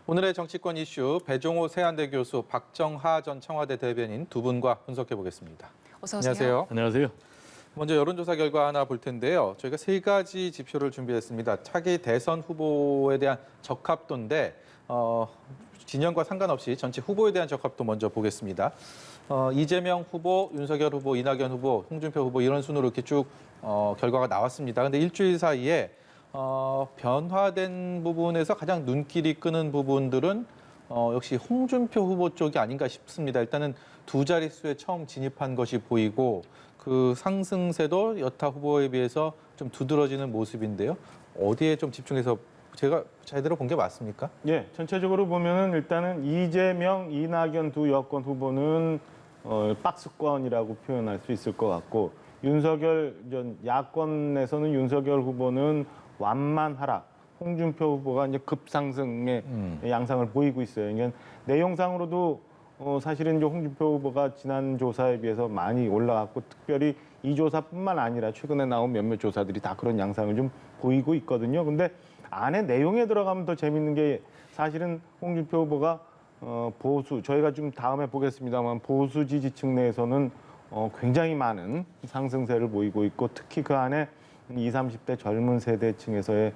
오늘의 정치권 이슈 배종호 세한대 교수, 박정하 전 청와대 대변인 두 분과 분석해 보겠습니다. 어서 오세요. 안녕하세요. 안녕하세요. 먼저 여론조사 결과 하나 볼 텐데요. 저희가 세 가지 지표를 준비했습니다. 차기 대선 후보에 대한 적합도인데 진영과 상관없이 전체 후보에 대한 적합도 먼저 보겠습니다. 이재명 후보, 윤석열 후보, 이낙연 후보, 홍준표 후보 이런 순으로 이렇게 쭉 결과가 나왔습니다. 근데 일주일 사이에 변화된 부분에서 가장 눈길이 끄는 부분들은 역시 홍준표 후보 쪽이 아닌가 싶습니다. 일단은 두 자릿수에 처음 진입한 것이 보이고 그 상승세도 여타 후보에 비해서 좀 두드러지는 모습인데요. 어디에 좀 집중해서 제가 제대로 본 게 맞습니까? 예, 전체적으로 보면은 일단은 이재명, 이낙연 두 여권 후보는 박스권이라고 표현할 수 있을 것 같고 윤석열 전 야권에서는 윤석열 후보는 완만 하락, 홍준표 후보가 이제 급상승의 양상을 보이고 있어요. 그러니까 내용상으로도 사실은 이제 홍준표 후보가 지난 조사에 비해서 많이 올라갔고 특별히 이 조사뿐만 아니라 최근에 나온 몇몇 조사들이 다 그런 양상을 좀 보이고 있거든요. 근데 안에 내용에 들어가면 더 재밌는 게 사실은 홍준표 후보가 보수, 저희가 좀 다음에 보겠습니다만 보수 지지층 내에서는 굉장히 많은 상승세를 보이고 있고 특히 그 안에 20, 30대 젊은 세대층에서의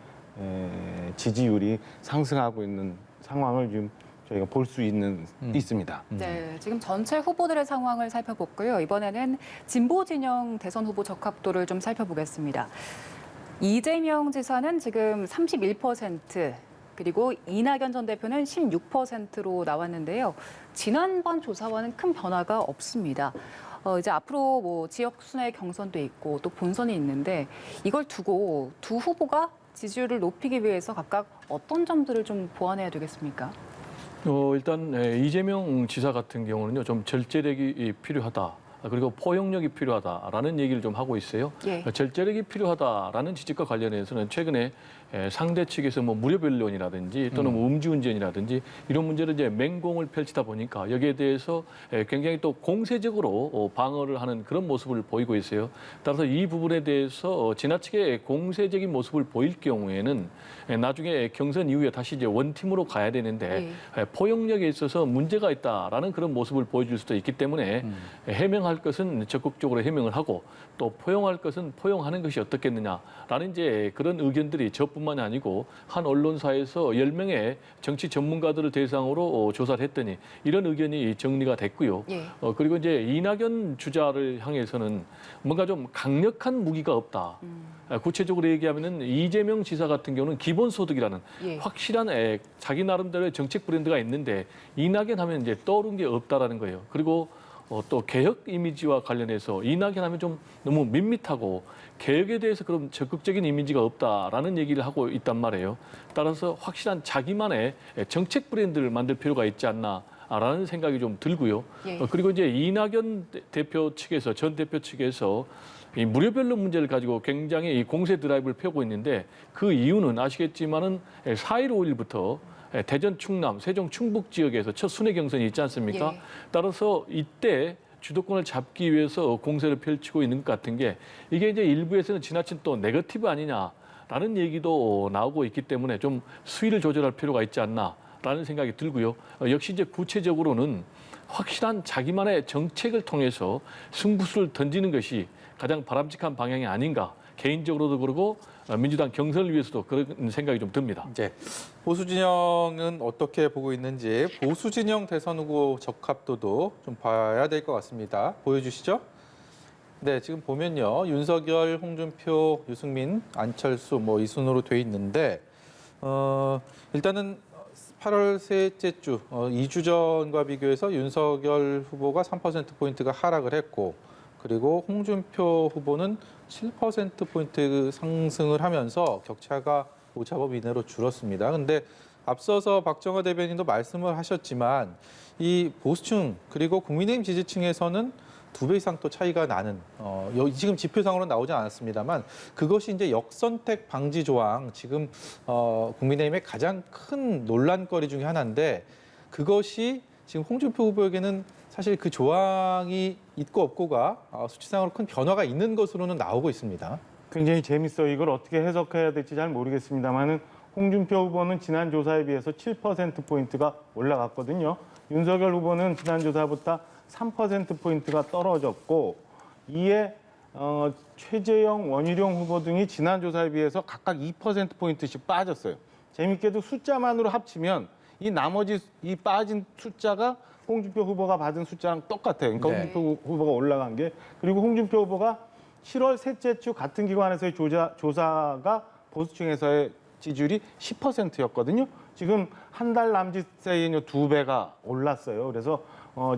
지지율이 상승하고 있는 상황을 지금 저희가 볼 수 있습니다. 네, 지금 전체 후보들의 상황을 살펴봤고요. 이번에는 진보 진영 대선 후보 적합도를 좀 살펴보겠습니다. 이재명 지사는 지금 31%, 그리고 이낙연 전 대표는 16%로 나왔는데요. 지난번 조사와는 큰 변화가 없습니다. 이제 앞으로 뭐 지역 순회 경선도 있고 또 본선이 있는데 이걸 두고 두 후보가 지지율을 높이기 위해서 각각 어떤 점들을 좀 보완해야 되겠습니까? 일단 이재명 지사 같은 경우는요, 좀 절제력이 필요하다. 그리고 포용력이 필요하다라는 얘기를 좀 하고 있어요. 예. 절제력이 필요하다라는 지적과 관련해서는 최근에 상대 측에서 뭐 무료 변론이라든지 또는 뭐 음주운전이라든지 이런 문제를 이제 맹공을 펼치다 보니까 여기에 대해서 굉장히 또 공세적으로 방어를 하는 그런 모습을 보이고 있어요. 따라서 이 부분에 대해서 지나치게 공세적인 모습을 보일 경우에는 나중에 경선 이후에 다시 이제 원팀으로 가야 되는데 포용력에 있어서 문제가 있다라는 그런 모습을 보여줄 수도 있기 때문에 해명할 것은 적극적으로 해명을 하고 또 포용할 것은 포용하는 것이 어떻겠느냐라는 이제 그런 의견들이 저뿐만이 아니고 한 언론사에서 10명의 정치 전문가들을 대상으로 조사를 했더니 이런 의견이 정리가 됐고요. 그리고 이제 이낙연 주자를 향해서는 뭔가 좀 강력한 무기가 없다. 구체적으로 얘기하면은 이재명 지사 같은 경우는 기본소득이라는 확실한 자기 나름대로의 정책 브랜드가 있는데 이낙연 하면 이제 떠오른 게 없다라는 거예요. 그리고 또 개혁 이미지와 관련해서 이낙연 하면 좀 너무 밋밋하고 개혁에 대해서 그런 적극적인 이미지가 없다라는 얘기를 하고 있단 말이에요. 따라서 확실한 자기만의 정책 브랜드를 만들 필요가 있지 않나라는 생각이 좀 들고요. 그리고 이제 이낙연 대표 측에서 전 대표 측에서 이 무료 변론 문제를 가지고 굉장히 이 공세 드라이브를 펴고 있는데 그 이유는 아시겠지만은 4일 5일부터 대전, 충남, 세종, 충북 지역에서 첫 순회 경선이 있지 않습니까? 따라서 이때 주도권을 잡기 위해서 공세를 펼치고 있는 것 같은 게 이게 이제 일부에서는 지나친 또 네거티브 아니냐라는 얘기도 나오고 있기 때문에 좀 수위를 조절할 필요가 있지 않나라는 생각이 들고요. 역시 이제 구체적으로는 확실한 자기만의 정책을 통해서 승부수를 던지는 것이 가장 바람직한 방향이 아닌가. 개인적으로도 그러고 민주당 경선을 위해서도 그런 생각이 좀 듭니다. 이제 보수 진영은 어떻게 보고 있는지 보수 진영 대선 후보 적합도도 좀 봐야 될 것 같습니다. 보여주시죠. 네, 지금 보면요. 윤석열, 홍준표, 유승민, 안철수 뭐 이 순으로 돼 있는데 일단은 8월 셋째 주, 2주 전과 비교해서 윤석열 후보가 3%포인트가 하락을 했고 그리고 홍준표 후보는 7%포인트 상승을 하면서 격차가 오차범위 이내로 줄었습니다. 근데 앞서서 박정하 대변인도 말씀을 하셨지만 이 보수층 그리고 국민의힘 지지층에서는 2배 이상 또 차이가 나는 지금 지표상으로 나오지 않았습니다만 그것이 이제 역선택 방지 조항 지금 국민의힘의 가장 큰 논란거리 중에 하나인데 그것이 지금 홍준표 후보에게는 사실 그 조항이 있고 없고가 수치상으로 큰 변화가 있는 것으로는 나오고 있습니다. 굉장히 재밌어요. 이걸 어떻게 해석해야 될지 잘 모르겠습니다만은 홍준표 후보는 지난 조사에 비해서 7%포인트가 올라갔거든요. 윤석열 후보는 지난 조사보다 3%포인트가 떨어졌고 이에 최재형, 원희룡 후보 등이 지난 조사에 비해서 각각 2%포인트씩 빠졌어요. 재밌게도 숫자만으로 합치면 이 나머지 이 빠진 숫자가 홍준표 후보가 받은 숫자랑 똑같아요. 그러니까 네. 홍준표 후보가 올라간 게. 그리고 홍준표 후보가 7월 셋째 주 같은 기관에서의 조사가 보수층에서의 지지율이 10%였거든요. 지금 한 달 남짓 사이에 2배가 올랐어요. 그래서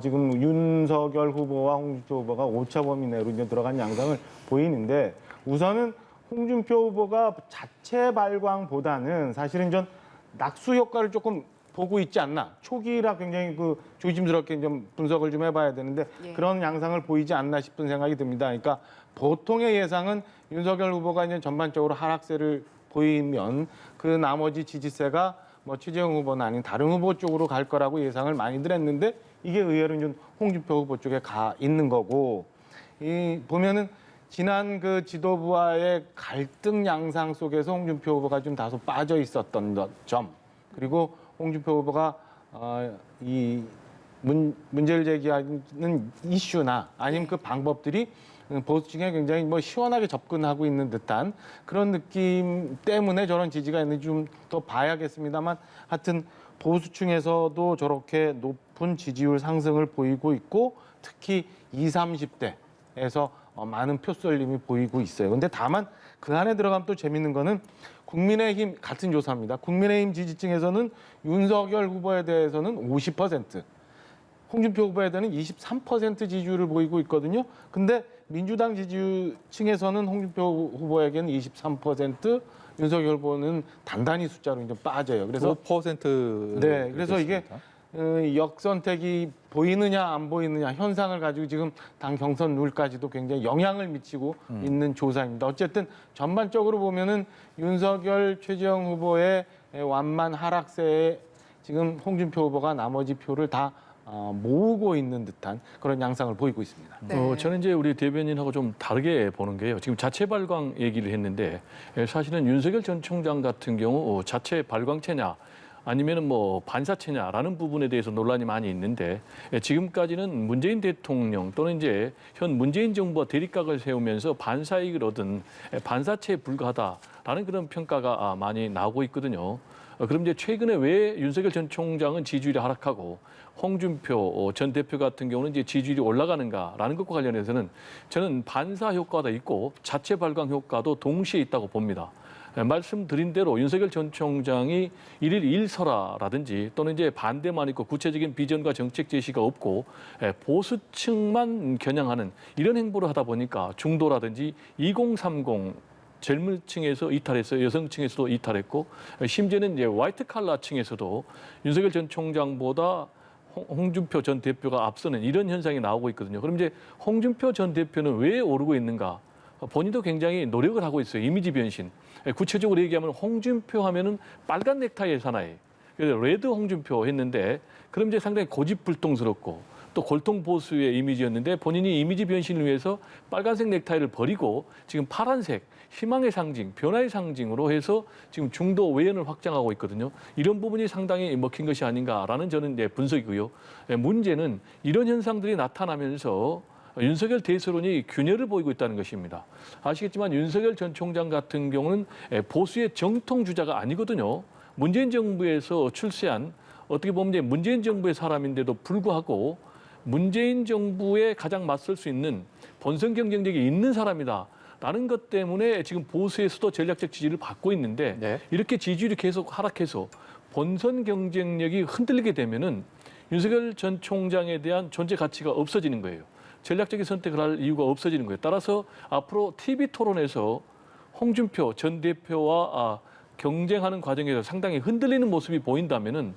지금 윤석열 후보와 홍준표 후보가 오차 범위 내로 이제 들어간 양상을 보이는데 우선은 홍준표 후보가 자체 발광보다는 사실은 전 낙수 효과를 조금 보고 있지 않나. 초기라 굉장히 조심스럽게 좀 분석을 좀 해봐야 되는데 예. 그런 양상을 보이지 않나 싶은 생각이 듭니다. 그러니까 보통의 예상은 윤석열 후보가 이제 전반적으로 하락세를 보이면 그 나머지 지지세가 뭐 최재형 후보나 아닌 다른 후보 쪽으로 갈 거라고 예상을 많이들 했는데 이게 의외로 좀 홍준표 후보 쪽에 가 있는 거고 이 보면은 지난 그 지도부와의 갈등 양상 속에서 홍준표 후보가 좀 다소 빠져 있었던 점 그리고 홍준표 후보가 이 문제를 제기하는 이슈나 아니면 그 방법들이 보수층에 굉장히 뭐 시원하게 접근하고 있는 듯한 그런 느낌 때문에 저런 지지가 있는지 좀 더 봐야겠습니다만 하여튼 보수층에서도 저렇게 높은 지지율 상승을 보이고 있고 특히 20, 30대에서 많은 표 쏠림이 보이고 있어요. 근데 다만 그 안에 들어가면 또 재밌는 거는 국민의힘 같은 조사입니다. 국민의힘 지지층에서는 윤석열 후보에 대해서는 50%, 홍준표 후보에 대해서는 23% 지지율을 보이고 있거든요. 근데 민주당 지지층에서는 홍준표 후보에게는 23%, 윤석열 후보는 단단히 숫자로 이제 빠져요. 그래서 5%. 네, 그래서 이게 역선택이 보이느냐 안 보이느냐 현상을 가지고 지금 당 경선 룰까지도 굉장히 영향을 미치고 있는 조사입니다. 어쨌든 전반적으로 보면은 윤석열, 최재형 후보의 완만 하락세에 지금 홍준표 후보가 나머지 표를 다 모으고 있는 듯한 그런 양상을 보이고 있습니다. 네. 저는 이제 우리 대변인하고 좀 다르게 보는 게요. 지금 자체 발광 얘기를 했는데 사실은 윤석열 전 총장 같은 경우 자체 발광체냐 아니면은 뭐 반사체냐라는 부분에 대해서 논란이 많이 있는데 지금까지는 문재인 대통령 또는 이제 현 문재인 정부와 대립각을 세우면서 반사이익을 얻은 반사체에 불과하다라는 그런 평가가 많이 나오고 있거든요. 그럼 이제 최근에 왜 윤석열 전 총장은 지지율이 하락하고 홍준표 전 대표 같은 경우는 이제 지지율이 올라가는가라는 것과 관련해서는 저는 반사 효과도 있고 자체 발광 효과도 동시에 있다고 봅니다. 말씀드린 대로 윤석열 전 총장이 일일 일설화라든지 또는 이제 반대만 있고 구체적인 비전과 정책 제시가 없고 보수층만 겨냥하는 이런 행보를 하다 보니까 중도라든지 2030 젊은 층에서 이탈했어요. 여성층에서도 이탈했고 심지어는 이제 화이트 칼라 층에서도 윤석열 전 총장보다 홍준표 전 대표가 앞서는 이런 현상이 나오고 있거든요. 그럼 이제 홍준표 전 대표는 왜 오르고 있는가? 본인도 굉장히 노력을 하고 있어요. 이미지 변신. 구체적으로 얘기하면 홍준표 하면은 빨간 넥타이의 사나이. 그래서 레드 홍준표 했는데 그럼 이제 상당히 고집불통스럽고 또 골통 보수의 이미지였는데 본인이 이미지 변신을 위해서 빨간색 넥타이를 버리고 지금 파란색 희망의 상징, 변화의 상징으로 해서 지금 중도 외연을 확장하고 있거든요. 이런 부분이 상당히 먹힌 것이 아닌가라는 저는 이제 분석이고요. 문제는 이런 현상들이 나타나면서 윤석열 대세론이 균열을 보이고 있다는 것입니다. 아시겠지만 윤석열 전 총장 같은 경우는 보수의 정통 주자가 아니거든요. 문재인 정부에서 출세한 어떻게 보면 이제 문재인 정부의 사람인데도 불구하고 문재인 정부에 가장 맞설 수 있는 본선 경쟁력이 있는 사람이다. 라는 것 때문에 지금 보수에서도 전략적 지지를 받고 있는데 네. 이렇게 지지율이 계속 하락해서 본선 경쟁력이 흔들리게 되면은 윤석열 전 총장에 대한 존재 가치가 없어지는 거예요. 전략적인 선택을 할 이유가 없어지는 거예요. 따라서 앞으로 TV 토론에서 홍준표 전 대표와 경쟁하는 과정에서 상당히 흔들리는 모습이 보인다면은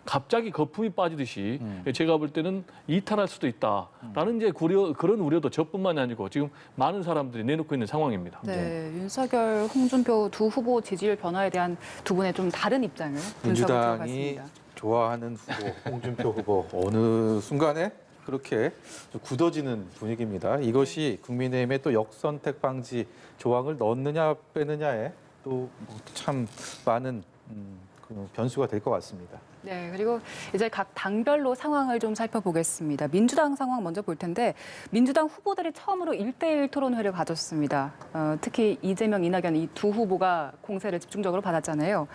갑자기 거품이 빠지듯이 제가 볼 때는 이탈할 수도 있다라는 이제 그런 우려도 저뿐만이 아니고 지금 많은 사람들이 내놓고 있는 상황입니다. 네, 윤석열, 홍준표 두 후보 지지율 변화에 대한 두 분의 좀 다른 입장을 분석해 민주당이 봤습니다. 좋아하는 후보, 홍준표 후보 어느 순간에 그렇게 좀 굳어지는 분위기입니다. 이것이 국민의힘의 또 역선택 방지 조항을 넣느냐 빼느냐에 또 참 많은 그 변수가 될 것 같습니다. 네, 그리고 이제 각 당별로 상황을 좀 살펴보겠습니다. 민주당 상황 먼저 볼 텐데 민주당 후보들이 처음으로 1대1 토론회를 가졌습니다. 특히 이재명, 이낙연 이 두 후보가 공세를 집중적으로 받았잖아요.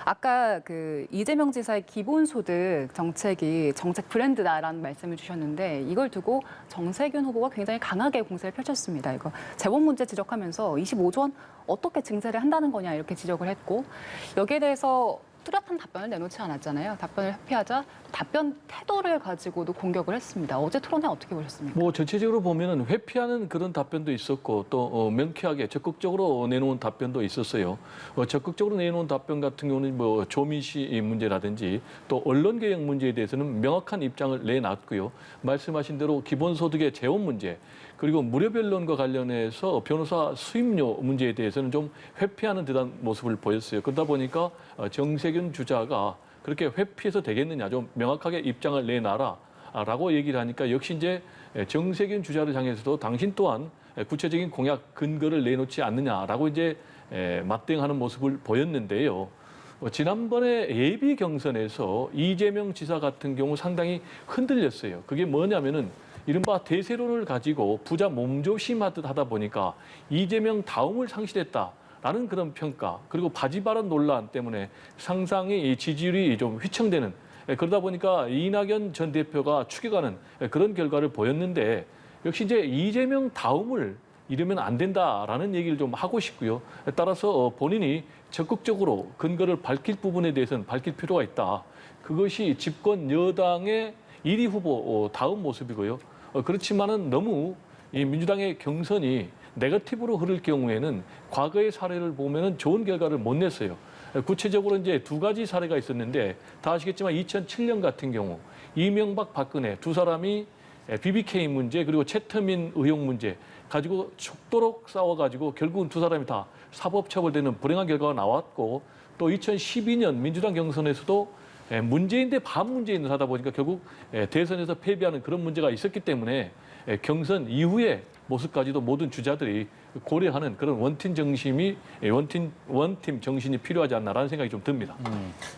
아까 그 이재명 지사의 기본소득 정책이 정책 브랜드다라는 말씀을 주셨는데 이걸 두고 정세균 후보가 굉장히 강하게 공세를 펼쳤습니다. 이거 재원 문제 지적하면서 25조 원 어떻게 증세를 한다는 거냐 이렇게 지적을 했고 여기에 대해서 뚜렷한 답변을 내놓지 않았잖아요. 답변을 회피하자 답변 태도를 가지고도 공격을 했습니다. 어제 토론회 어떻게 보셨습니까? 뭐 전체적으로 보면은 회피하는 그런 답변도 있었고 또 명쾌하게 적극적으로 내놓은 답변도 있었어요. 적극적으로 내놓은 답변 같은 경우는 뭐 조미시 문제라든지 또 언론개혁 문제에 대해서는 명확한 입장을 내놨고요. 말씀하신 대로 기본소득의 재원 문제 그리고 무료변론과 관련해서 변호사 수임료 문제에 대해서는 좀 회피하는 듯한 모습을 보였어요. 그러다 보니까 정세균 주자가 그렇게 회피해서 되겠느냐 좀 명확하게 입장을 내놔라라고 얘기를 하니까 역시 이제 정세균 주자를 향해서도 당신 또한 구체적인 공약 근거를 내놓지 않느냐라고 이제 맞대응하는 모습을 보였는데요. 지난번에 예비 경선에서 이재명 지사 같은 경우 상당히 흔들렸어요. 그게 뭐냐면은 이른바 대세론을 가지고 부자 몸조심하듯 하다 보니까 이재명 다음을 상실했다라는 그런 평가 그리고 바지 발언 논란 때문에 상당히 지지율이 좀 휘청되는 그러다 보니까 이낙연 전 대표가 추격하는 그런 결과를 보였는데 역시 이제 이재명 다음을 이러면 안 된다라는 얘기를 좀 하고 싶고요. 따라서 본인이 적극적으로 근거를 밝힐 부분에 대해서는 밝힐 필요가 있다. 그것이 집권 여당의 1위 후보 다음 모습이고요. 그렇지만은 너무 이 민주당의 경선이 네거티브로 흐를 경우에는 과거의 사례를 보면은 좋은 결과를 못 냈어요. 구체적으로 이제 두 가지 사례가 있었는데 다 아시겠지만 2007년 같은 경우 이명박 박근혜 두 사람이 BBK 문제 그리고 최태민 의혹 문제 가지고 죽도록 싸워가지고 결국은 두 사람이 다 사법처벌되는 불행한 결과가 나왔고 또 2012년 민주당 경선에서도 문재인 대 반문재인을 하다 보니까 결국 대선에서 패배하는 그런 문제가 있었기 때문에 경선 이후의 모습까지도 모든 주자들이 고려하는 그런 원팀 정신이 필요하지 않나라는 생각이 좀 듭니다.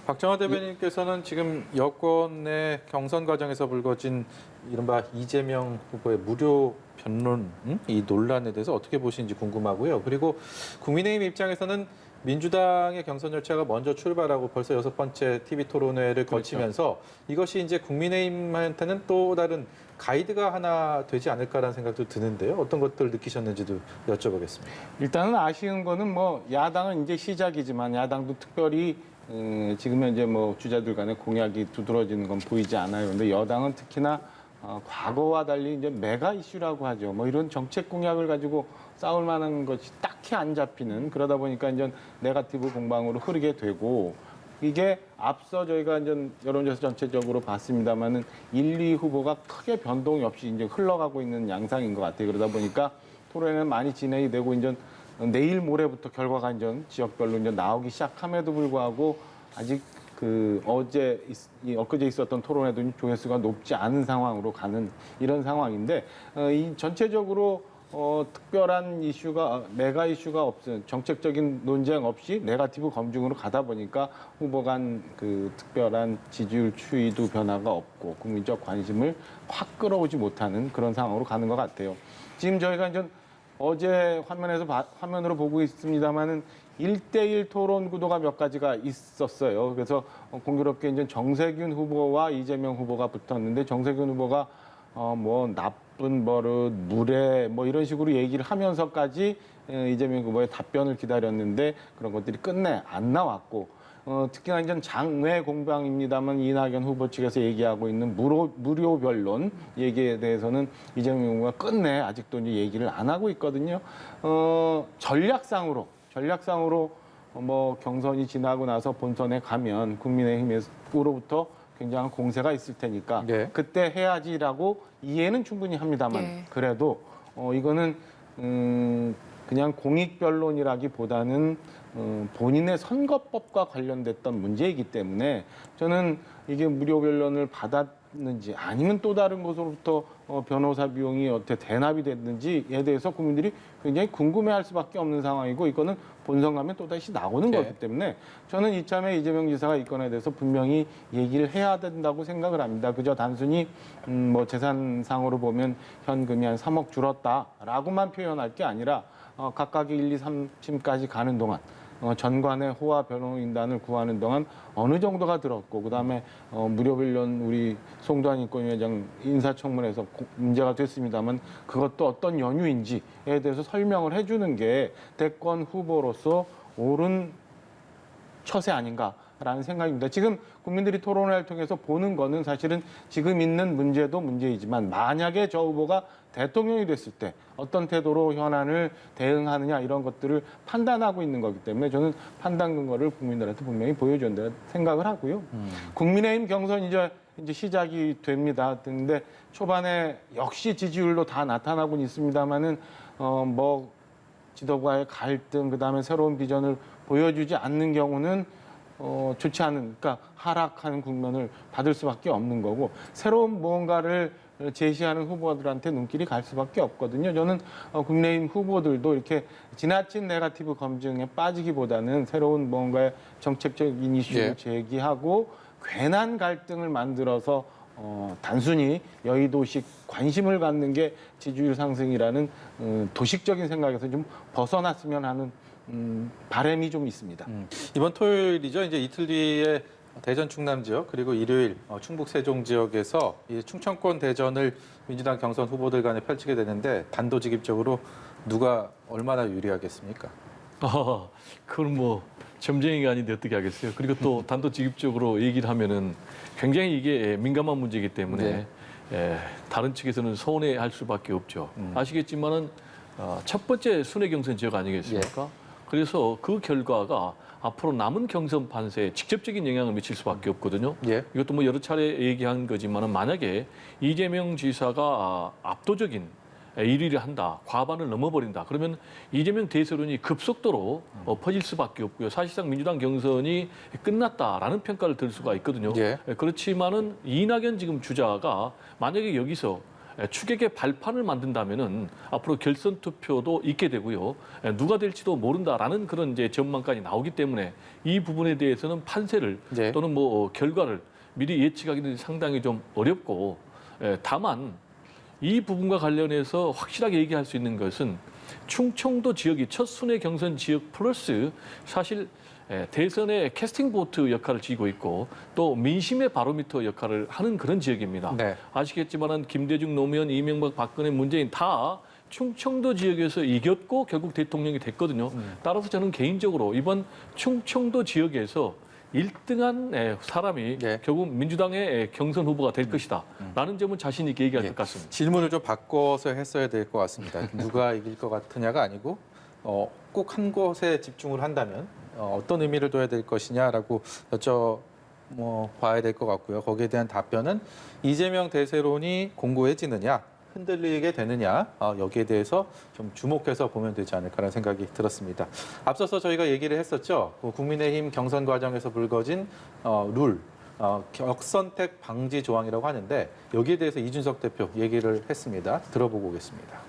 박정화 대변인께서는 지금 여권의 경선 과정에서 불거진 이른바 이재명 후보의 무료 변론 이 논란에 대해서 어떻게 보시는지 궁금하고요. 그리고 국민의힘 입장에서는 민주당의 경선 절차가 먼저 출발하고 벌써 6번째 TV 토론회를 거치면서 이것이 이제 국민의힘한테는 또 다른 가이드가 하나 되지 않을까라는 생각도 드는데요. 어떤 것들 느끼셨는지도 여쭤보겠습니다. 일단은 아쉬운 거는 뭐 야당은 이제 시작이지만 야당도 특별히 지금 현재 뭐 주자들 간의 공약이 두드러지는 건 보이지 않아요. 근데 여당은 특히나 과거와 달리 이제 메가 이슈라고 하죠. 뭐 이런 정책 공약을 가지고 싸울 만한 것이 딱히 안 잡히는 그러다 보니까 이제 네거티브 공방으로 흐르게 되고 이게 앞서 저희가 이제 여론조사 전체적으로 봤습니다만은 1, 2 후보가 크게 변동이 없이 이제 흘러가고 있는 양상인 것 같아요. 그러다 보니까 토론회는 많이 진행이 되고 이제 내일 모레부터 결과가 이제 지역별로 이제 나오기 시작함에도 불구하고 아직 엊그제 있었던 토론회도 조회수가 높지 않은 상황으로 가는 이런 상황인데 이 전체적으로 특별한 이슈가 메가 이슈가 없은 정책적인 논쟁 없이 네거티브 검증으로 가다 보니까 후보 간 그 특별한 지지율 추이도 변화가 없고 국민적 관심을 확 끌어오지 못하는 그런 상황으로 가는 것 같아요. 지금 저희가 이제 어제 화면으로 보고 있습니다만은 1대1 토론 구도가 몇 가지가 있었어요. 그래서 공교롭게 이제 정세균 후보와 이재명 후보가 붙었는데 정세균 후보가 뭐 나쁜 버릇, 무례 뭐 이런 식으로 얘기를 하면서까지 이재명 후보의 답변을 기다렸는데 그런 것들이 끝내 안 나왔고 특히나 이제 장외 공방입니다만 이낙연 후보 측에서 얘기하고 있는 무료 변론 얘기에 대해서는 이재명 후보가 끝내 아직도 이제 얘기를 안 하고 있거든요. 전략상으로 뭐 경선이 지나고 나서 본선에 가면 국민의힘으로부터 굉장한 공세가 있을 테니까 네. 그때 해야지라고 이해는 충분히 합니다만 네. 그래도 이거는 그냥 공익변론이라기보다는 본인의 선거법과 관련됐던 문제이기 때문에 저는 이게 무료 변론을 받는지 아니면 또 다른 곳으로부터 변호사 비용이 어떻게 대납이 됐는지에 대해서 국민들이 굉장히 궁금해할 수밖에 없는 상황이고 이거는 본선 가면 또다시 나오는 네. 거기 때문에 저는 이참에 이재명 지사가 이 건에 대해서 분명히 얘기를 해야 된다고 생각을 합니다. 그저 단순히 뭐 재산상으로 보면 현금이 한 3억 줄었다라고만 표현할 게 아니라 각각의 1, 2, 3심까지 가는 동안 전관의 호화 변호인단을 구하는 동안 어느 정도가 들었고 그다음에 무료변론 우리 송도한 인권위원장 인사청문회에서 문제가 됐습니다만 그것도 어떤 연유인지에 대해서 설명을 해주는 게 대권 후보로서 옳은 처세 아닌가라는 생각입니다. 지금 국민들이 토론회를 통해서 보는 거는 사실은 지금 있는 문제도 문제이지만 만약에 저 후보가 대통령이 됐을 때 어떤 태도로 현안을 대응하느냐 이런 것들을 판단하고 있는 거기 때문에 저는 판단 근거를 국민들한테 분명히 보여줘야 된다 생각을 하고요. 국민의힘 경선 이제 시작이 됩니다. 근데 초반에 역시 지지율로 다 나타나고는 있습니다만은 뭐 지도부와의 갈등 그다음에 새로운 비전을 보여주지 않는 경우는 좋지 않은 그러니까 하락하는 국면을 받을 수밖에 없는 거고 새로운 무언가를 제시하는 후보들한테 눈길이 갈 수밖에 없거든요. 저는 국민의힘 후보들도 이렇게 지나친 네거티브 검증에 빠지기보다는 새로운 뭔가의 정책적인 이슈를 예. 제기하고 괜한 갈등을 만들어서 단순히 여의도식 관심을 갖는 게 지지율 상승이라는 도식적인 생각에서 좀 벗어났으면 하는 바람이 좀 있습니다. 이번 토요일이죠. 이제 이틀 뒤에 대전 충남 지역 그리고 일요일 충북 세종 지역에서 이 충청권 대전을 민주당 경선 후보들 간에 펼치게 되는데 단도직입적으로 누가 얼마나 유리하겠습니까? 그건 뭐 점쟁이가 아닌데 어떻게 하겠어요. 그리고 또 단도직입적으로 얘기를 하면은 굉장히 이게 민감한 문제이기 때문에 다른 측에서는 서운해할 수밖에 없죠. 아시겠지만은 첫 번째 순회 경선 지역 아니겠습니까? 그래서 그 결과가 앞으로 남은 경선 판세에 직접적인 영향을 미칠 수밖에 없거든요. 예. 이것도 뭐 여러 차례 얘기한 거지만은 만약에 이재명 지사가 압도적인 1위를 한다, 과반을 넘어버린다. 그러면 이재명 대세론이 급속도로 퍼질 수밖에 없고요. 사실상 민주당 경선이 끝났다라는 평가를 들 수가 있거든요. 예. 그렇지만은 이낙연 지금 주자가 만약에 여기서 추격의 발판을 만든다면은 앞으로 결선 투표도 있게 되고요. 누가 될지도 모른다라는 그런 이제 전망까지 나오기 때문에 이 부분에 대해서는 판세를 네. 또는 뭐 결과를 미리 예측하기는 상당히 좀 어렵고 다만 이 부분과 관련해서 확실하게 얘기할 수 있는 것은 충청도 지역이 첫 순회 경선 지역 플러스 사실 대선의 캐스팅 보트 역할을 지고 있고 또 민심의 바로미터 역할을 하는 그런 지역입니다. 네. 아시겠지만은 김대중, 노무현, 이명박, 박근혜, 문재인 다 충청도 지역에서 이겼고 결국 대통령이 됐거든요. 따라서 저는 개인적으로 이번 충청도 지역에서 1등한 사람이 네. 결국 민주당의 경선 후보가 될 것이다. 라는 점은 자신 있게 얘기할 예. 것 같습니다. 질문을 좀 바꿔서 했어야 될 것 같습니다. 누가 이길 것 같으냐가 아니고 꼭 한 곳에 집중을 한다면 어떤 의미를 둬야 될 것이냐라고 봐야 될 것 같고요. 거기에 대한 답변은 이재명 대세론이 공고해지느냐, 흔들리게 되느냐 여기에 대해서 좀 주목해서 보면 되지 않을까라는 생각이 들었습니다. 앞서서 저희가 얘기를 했었죠. 국민의힘 경선 과정에서 불거진 룰. 역선택 방지 조항이라고 하는데 여기에 대해서 이준석 대표 얘기를 했습니다. 들어보고 오겠습니다.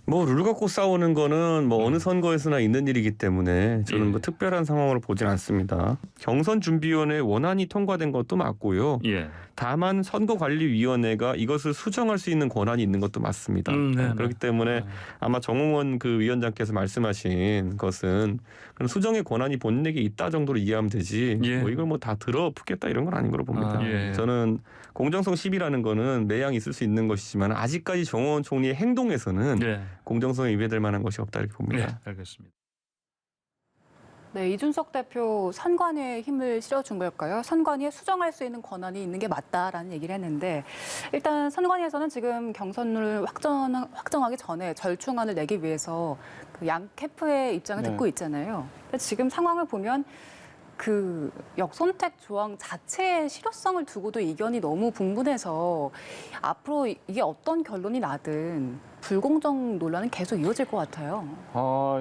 뭐 룰 갖고 싸우는 거는 뭐 어느 선거에서나 있는 일이기 때문에 저는 뭐 특별한 상황으로 보진 않습니다. 경선준비위원회 원안이 통과된 것도 맞고요. 예. 다만 선거관리위원회가 이것을 수정할 수 있는 권한이 있는 것도 맞습니다. 네네. 그렇기 때문에 아마 정홍원 그 위원장께서 말씀하신 것은 그런 수정의 권한이 본인에게 있다 정도로 이해하면 되지 예. 뭐 이걸 뭐 다 들어붙겠다 이런 건 아닌 거로 봅니다. 예. 저는 공정성 시비라는 거는 매양 있을 수 있는 것이지만 아직까지 정홍원 총리의 행동에서는 예. 공정성에 위배될 만한 것이 없다 이렇게 봅니다. 예. 알겠습니다. 네, 이준석 대표 선관위에 힘을 실어준 걸까요? 선관위에 수정할 수 있는 권한이 있는 게 맞다라는 얘기를 했는데 일단 선관위에서는 지금 경선을 확정하기 전에 절충안을 내기 위해서 그 양 캠프의 입장을 듣고 있잖아요. 근데 지금 상황을 보면 그 역선택 조항 자체의 실효성을 두고도 이견이 너무 분분해서 앞으로 이게 어떤 결론이 나든 불공정 논란은 계속 이어질 것 같아요.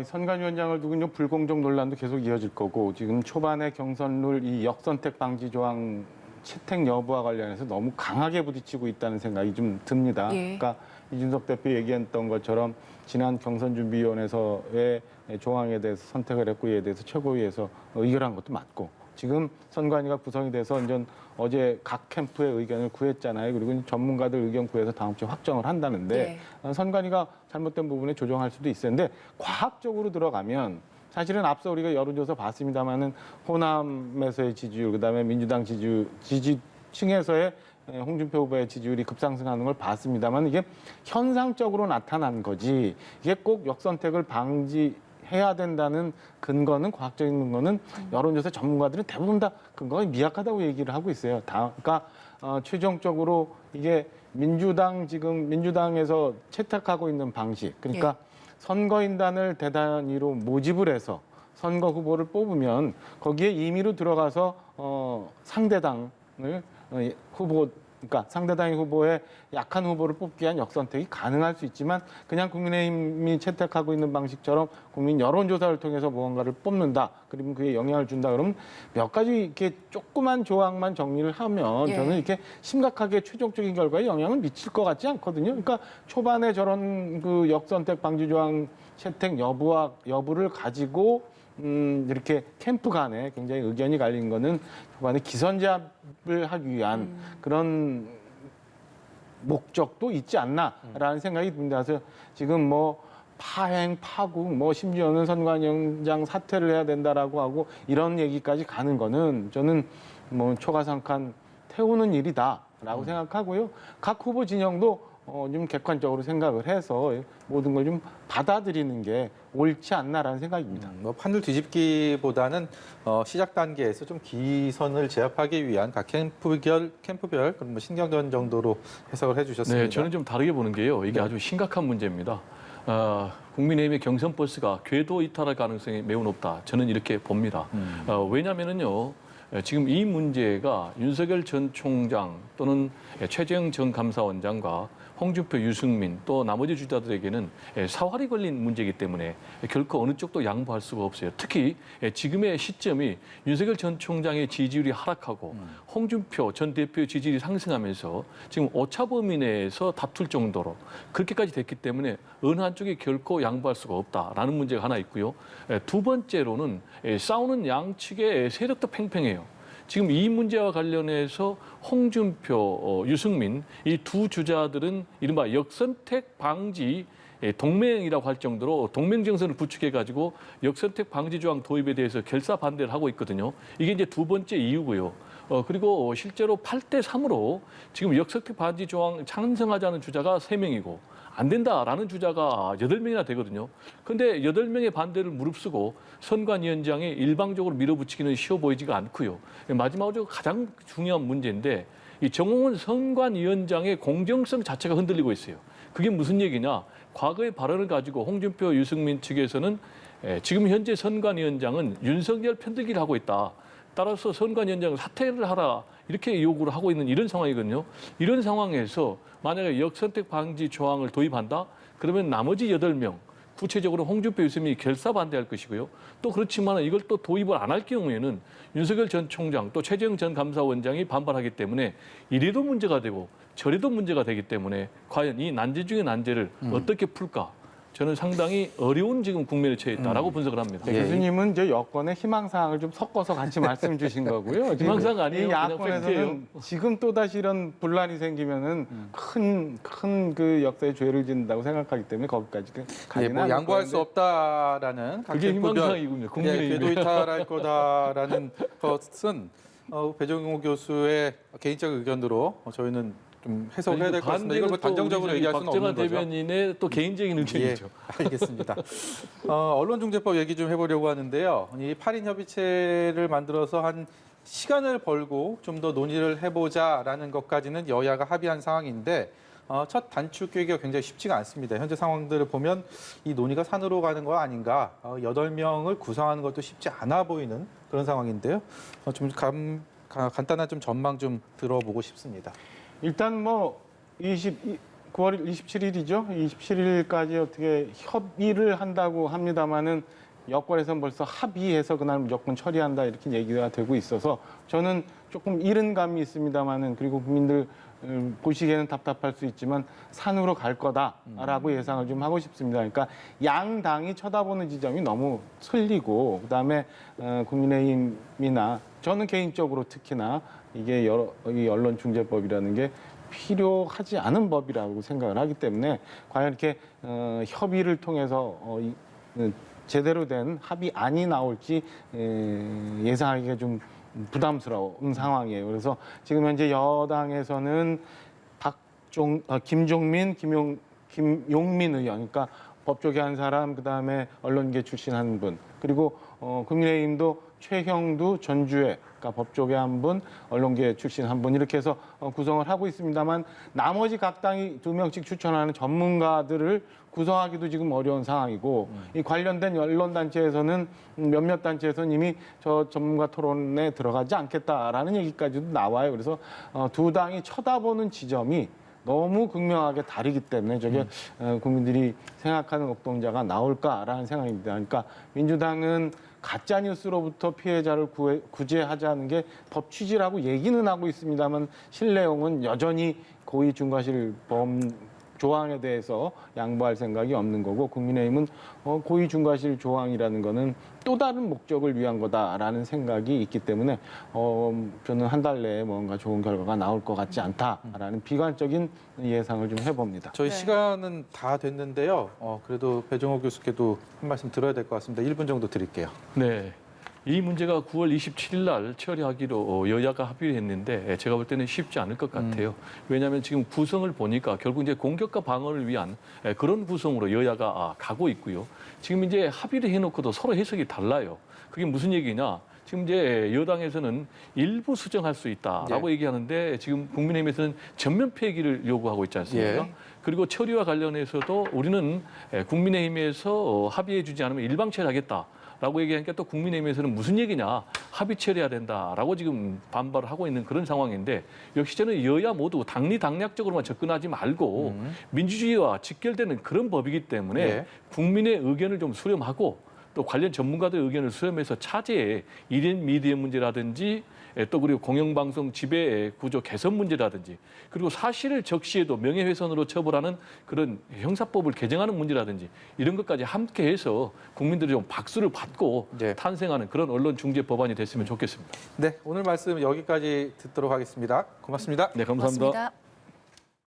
선관위원장을 두고 불공정 논란도 계속 이어질 거고 지금 초반에 경선룰 이 역선택 방지 조항 채택 여부와 관련해서 너무 강하게 부딪히고 있다는 생각이 좀 듭니다. 예. 그러니까 이준석 대표 얘기했던 것처럼 지난 경선준비위원회에서의 조항에 대해서 선택을 했고 이에 대해서 최고위에서 의결한 것도 맞고 지금 선관위가 구성이 돼서 이제 어제 각 캠프의 의견을 구했잖아요. 그리고 전문가들 의견 구해서 다음 주에 확정을 한다는데 선관위가 잘못된 부분에 조정할 수도 있었는데 과학적으로 들어가면 사실은 앞서 우리가 여론조사 봤습니다마는 호남에서의 지지율, 그다음에 민주당 지지층에서의 홍준표 후보의 지지율이 급상승하는 걸 봤습니다만 이게 현상적으로 나타난 거지 이게 꼭 역선택을 방지해야 된다는 근거는 과학적인 근거는 여론조사 전문가들은 대부분 다 근거가 미약하다고 얘기를 하고 있어요. 그러니까 최종적으로 이게 민주당에서 채택하고 있는 방식 그러니까 선거인단을 대단위로 모집을 해서 선거 후보를 뽑으면 거기에 임의로 들어가서 상대당을 그러니까 상대당의 후보에 약한 후보를 뽑기 위한 역선택이 가능할 수 있지만 그냥 국민의힘이 채택하고 있는 방식처럼 국민 여론조사를 통해서 무언가를 뽑는다. 그러면 그게 영향을 준다. 그러면 몇 가지 이렇게 조그만 조항만 정리를 하면 저는 이렇게 심각하게 최종적인 결과에 영향을 미칠 것 같지 않거든요. 그러니까 초반에 저런 그 역선택 방지 조항 채택 여부를 가지고 이렇게 캠프 간에 굉장히 의견이 갈린 거는 초반에 기선제압을 하기 위한 그런 목적도 있지 않나라는 생각이 듭니다. 그래서 지금 뭐 파행, 파국, 뭐 심지어는 선관위원장 사퇴를 해야 된다라고 하고 이런 얘기까지 가는 거는 저는 뭐 초가상칸 태우는 일이다라고 생각하고요. 각 후보 진영도 좀 객관적으로 생각을 해서 모든 걸 좀 받아들이는 게 옳지 않나라는 생각입니다. 뭐 판을 뒤집기보다는 시작 단계에서 좀 기선을 제압하기 위한 각 캠프별 그런 뭐 신경전 정도로 해석을 해주셨습니다. 네, 저는 좀 다르게 보는 게요. 이게 아주 심각한 문제입니다. 국민의힘의 경선 버스가 궤도 이탈할 가능성이 매우 높다. 저는 이렇게 봅니다. 왜냐하면요. 지금 이 문제가 윤석열 전 총장 또는 최재형 전 감사원장과 홍준표, 유승민 또 나머지 주자들에게는 사활이 걸린 문제이기 때문에 결코 어느 쪽도 양보할 수가 없어요. 특히 지금의 시점이 윤석열 전 총장의 지지율이 하락하고 홍준표 전 대표의 지지율이 상승하면서 지금 오차범위 내에서 다툴 정도로 그렇게까지 됐기 때문에 어느 한쪽이 결코 양보할 수가 없다라는 문제가 하나 있고요. 두 번째로는 싸우는 양측의 세력도 팽팽해요. 지금 이 문제와 관련해서 홍준표, 유승민 이 두 주자들은 이른바 역선택 방지 동맹이라고 할 정도로 동맹정선을 구축해가지고 역선택 방지 조항 도입에 대해서 결사 반대를 하고 있거든요. 이게 이제 두 번째 이유고요. 그리고 실제로 8대3으로 지금 역선택 방지 조항 찬성하자는 주자가 3명이고 안 된다라는 주자가 8명이나 되거든요. 그런데 8명의 반대를 무릅쓰고 선관위원장이 일방적으로 밀어붙이기는 쉬워 보이지가 않고요. 마지막으로 가장 중요한 문제인데 이 정홍원 선관위원장의 공정성 자체가 흔들리고 있어요. 그게 무슨 얘기냐? 과거의 발언을 가지고 홍준표, 유승민 측에서는 지금 현재 선관위원장은 윤석열 편들기를 하고 있다. 따라서 선관위원장은 사퇴를 하라 이렇게 요구를 하고 있는 이런 상황이거든요. 이런 상황에서 만약에 역선택 방지 조항을 도입한다? 그러면 나머지 8명, 구체적으로 홍준표, 유승민이 결사 반대할 것이고요. 또 그렇지만 이걸 또 도입을 안 할 경우에는 윤석열 전 총장 또 최재형 전 감사원장이 반발하기 때문에 이래도 문제가 되고 저래도 문제가 되기 때문에 과연 이 난제 중의 난제를 어떻게 풀까? 저는 상당히 어려운 지금 국면에 처해 있다라고 분석을 합니다. 네, 교수님은 저 여권의 희망사항을 좀 섞어서 같이 말씀 주신 거고요. 희망사항 아니에요. 이 그냥 야권에서는 지금 또다시 이런 분란이 생기면은 큰 그 역사의 죄를 짓는다고 생각하기 때문에 거기까지 가지는 뭐 않을 양보할 수 건데. 없다라는 각 그게 캠프별 희망사항이군요. 국민의힘의. 궤도 이탈할 거다라는 것은 배종호 교수의 개인적 의견으로 저희는 좀 해석을 해야 될 것 같습니다. 이걸 뭐 단정적으로 얘기할 수는 없는 박정환 거죠. 대변인의 또 개인적인 의견이죠. 예, 알겠습니다. 언론중재법 얘기 좀 해보려고 하는데요. 이 8인 협의체를 만들어서 한 시간을 벌고 좀 더 논의를 해보자라는 것까지는 여야가 합의한 상황인데 첫 단축 계기가 굉장히 쉽지가 않습니다. 현재 상황들을 보면 이 논의가 산으로 가는 거 아닌가. 8명을 구성하는 것도 쉽지 않아 보이는 그런 상황인데요. 좀 간단한 좀 전망 좀 들어보고 싶습니다. 일단 뭐 9월 27일이죠. 27일까지 어떻게 협의를 한다고 합니다마는 여권에서는 벌써 합의해서 그날 무조건 처리한다 이렇게 얘기가 되고 있어서 저는 조금 이른 감이 있습니다만은 그리고 국민들 보시기에는 답답할 수 있지만 산으로 갈 거다라고 예상을 좀 하고 싶습니다. 그러니까 양 당이 쳐다보는 지점이 너무 틀리고 그다음에 국민의힘이나 저는 개인적으로 특히나 이게 이 언론중재법이라는 게 필요하지 않은 법이라고 생각을 하기 때문에 과연 이렇게 협의를 통해서 제대로 된 합의안이 나올지 예상하기가 좀 부담스러운 상황이에요. 그래서 지금 현재 여당에서는 김종민, 김용민 의원, 그러니까 법조계 한 사람, 그다음에 언론계 출신 한 분, 그리고 국민의힘도 최형두, 전주회, 그러니까 법조계 한 분, 언론계 출신 한 분 이렇게 해서 구성을 하고 있습니다만 나머지 각 당이 2명씩 추천하는 전문가들을 구성하기도 지금 어려운 상황이고 이 관련된 언론단체에서는 몇몇 단체에서는 이미 저 전문가 토론에 들어가지 않겠다라는 얘기까지도 나와요. 그래서 두 당이 쳐다보는 지점이 너무 극명하게 다르기 때문에 저게 국민들이 생각하는 옥동자가 나올까라는 생각입니다. 그러니까 민주당은 가짜 뉴스로부터 피해자를 구제하자는 게 법 취지라고 얘기는 하고 있습니다만 실내용은 여전히 고의 중과실범 조항에 대해서 양보할 생각이 없는 거고 국민의힘은 고의 중과실 조항이라는 거는 또 다른 목적을 위한 거다라는 생각이 있기 때문에 저는 한 달 내에 뭔가 좋은 결과가 나올 것 같지 않다라는 비관적인 예상을 좀 해봅니다. 저희 네. 시간은 다 됐는데요. 그래도 배종호 교수께도 한 말씀 들어야 될 것 같습니다. 1분 정도 드릴게요. 네. 이 문제가 9월 27일 날 처리하기로 여야가 합의를 했는데 제가 볼 때는 쉽지 않을 것 같아요. 왜냐하면 지금 구성을 보니까 결국 이제 공격과 방어를 위한 그런 구성으로 여야가 가고 있고요. 지금 이제 합의를 해놓고도 서로 해석이 달라요. 그게 무슨 얘기냐? 지금 이제 여당에서는 일부 수정할 수 있다라고 얘기하는데 지금 국민의힘에서는 전면 폐기를 요구하고 있지 않습니까? 그리고 처리와 관련해서도 우리는 국민의힘에서 합의해주지 않으면 일방 처리하겠다. 라고 얘기하니까 또 국민의힘에서는 무슨 얘기냐, 합의 처리해야 된다라고 지금 반발을 하고 있는 그런 상황인데 역시 저는 여야 모두 당리당략적으로만 접근하지 말고 민주주의와 직결되는 그런 법이기 때문에 국민의 의견을 좀 수렴하고 또 관련 전문가들 의견을 수렴해서 차제에 1인 미디어 문제라든지 또 그리고 공영방송 지배 구조 개선 문제라든지 그리고 사실을 적시해도 명예훼손으로 처벌하는 그런 형사법을 개정하는 문제라든지 이런 것까지 함께해서 국민들이 좀 박수를 받고 탄생하는 그런 언론 중재 법안이 됐으면 좋겠습니다. 네, 오늘 말씀 여기까지 듣도록 하겠습니다. 고맙습니다. 네, 감사합니다. 고맙습니다.